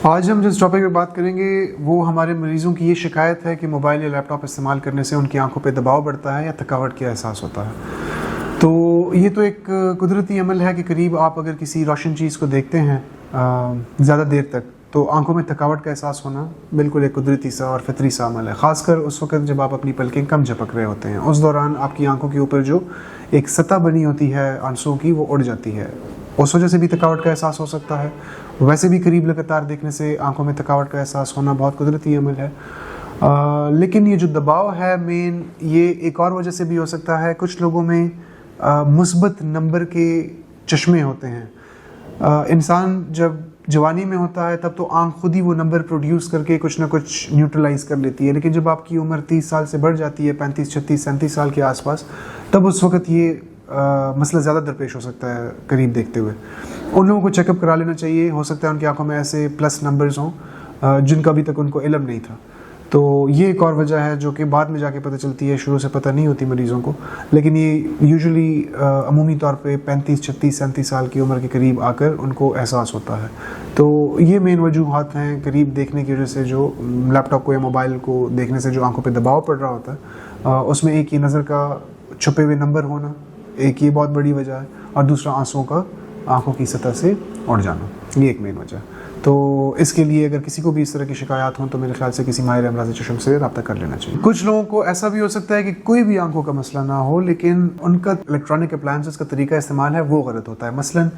आज हम जिस टॉपिक पे बात करेंगे वो हमारे मरीज़ों की ये शिकायत है कि मोबाइल या लैपटॉप इस्तेमाल करने से उनकी आंखों पे दबाव बढ़ता है या थकावट का एहसास होता है। तो ये तो एक कुदरती अमल है कि करीब आप अगर किसी रोशन चीज़ को देखते हैं ज़्यादा देर तक तो आंखों में थकावट का एहसास होना बिल्कुल एक कुदरती सा और फितरी सा अमल है। ख़ासकर उस वक्त जब आप अपनी पलकें कम झपक रहे होते हैं, उस दौरान आपकी आंखों के ऊपर जो एक सतह बनी होती है आंसुओं की वो उड़ जाती है। उस वजह से भी थकावट का एहसास हो सकता है। वैसे भी करीब लगातार देखने से आंखों में थकावट का एहसास होना बहुत कुदरती अमल है। लेकिन ये जो दबाव है मेन, ये एक और वजह से भी हो सकता है। कुछ लोगों में मुस्बत नंबर के चश्मे होते हैं। इंसान जब जवानी में होता है तब तो आंख खुद ही वो नंबर प्रोड्यूस करके कुछ ना कुछ न्यूट्रलाइज कर लेती है, लेकिन जब आपकी उम्र 30 साल से बढ़ जाती है, 35, 36, 37 साल के आसपास, तब उस वक्त ये मसला ज़्यादा दरपेश हो सकता है करीब देखते हुए। उन लोगों को चेकअप करा लेना चाहिए। हो सकता है उनकी आंखों में ऐसे प्लस नंबर्स हों जिनका अभी तक उनको इल्म नहीं था। तो ये एक और वजह है जो कि बाद में जाके पता चलती है, शुरू से पता नहीं होती मरीज़ों को, लेकिन ये यूजुअली अमूमी तौर पे 35, 36, 37 साल की उम्र के करीब आकर उनको एहसास होता है। तो ये मेन वजूहात हैं करीब देखने की वजह से, जो लैपटॉप को या मोबाइल को देखने से जो आंखों पे दबाव पड़ रहा होता है। उसमें एक ये नज़र का छुपे हुए नंबर होना, एक ये बहुत बड़ी वजह है, और दूसरा आंसुओं का आंखों की सतह से उड़ जाना, ये एक मेन वजह है। तो इसके लिए अगर किसी को भी इस तरह की शिकायत हो तो मेरे ख्याल से किसी माहिर अमराज़ चश्म से रब्ता कर लेना चाहिए। कुछ लोगों को ऐसा भी हो सकता है कि कोई भी आंखों का मसला ना हो, लेकिन उनका इलेक्ट्रॉनिक अप्लायंसेस का तरीका इस्तेमाल है वो गलत होता है। मसलन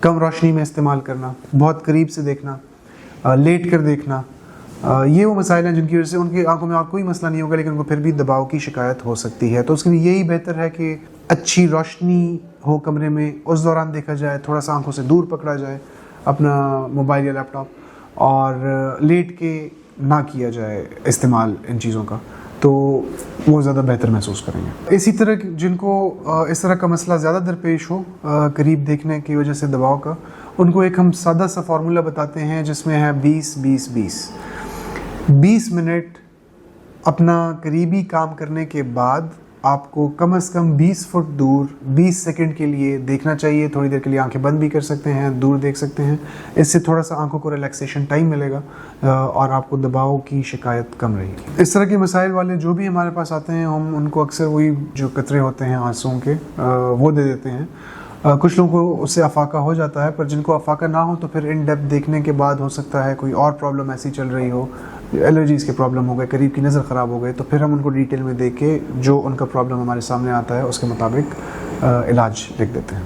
कम रोशनी में इस्तेमाल करना, बहुत करीब से देखना, लेट कर देखना, ये वो मसाइल हैं जिनकी वजह से उनकी आंखों में और कोई मसला नहीं होगा, लेकिन उनको फिर भी दबाव की शिकायत हो सकती है। तो उसके लिए यही बेहतर है कि अच्छी रोशनी हो कमरे में, उस दौरान देखा जाए, थोड़ा सा आंखों से दूर पकड़ा जाए अपना मोबाइल या लैपटॉप, और लेट के ना किया जाए इस्तेमाल इन चीज़ों का, तो वो ज़्यादा बेहतर महसूस करेंगे। इसी तरह जिनको इस तरह का मसला ज़्यादा दरपेश हो करीब देखने की वजह से दबाव का, उनको एक हम सादा सा फार्मूला बताते हैं जिसमें है 20-20-20। 20 मिनट अपना करीबी काम करने के बाद आपको कम से कम 20 फुट दूर 20 सेकंड के लिए देखना चाहिए। थोड़ी देर के लिए आंखें बंद भी कर सकते हैं, दूर देख सकते हैं। इससे थोड़ा सा आंखों को रिलैक्सेशन टाइम मिलेगा और आपको दबाव की शिकायत कम रहेगी। इस तरह के मसाइल वाले जो भी हमारे पास आते हैं, हम उनको अक्सर वही जो कतरे होते हैं आंसुओं के वो दे देते हैं। कुछ लोगों को उससे अफाका हो जाता है, पर जिनको अफाका ना हो तो फिर इन डेप्थ देखने के बाद हो सकता है कोई और प्रॉब्लम ऐसी चल रही हो, एलर्जीज़ के प्रॉब्लम हो गए, करीब की नज़र ख़राब हो गए, तो फिर हम उनको डिटेल में देख के जो उनका प्रॉब्लम हमारे सामने आता है उसके मुताबिक इलाज लिख देते हैं।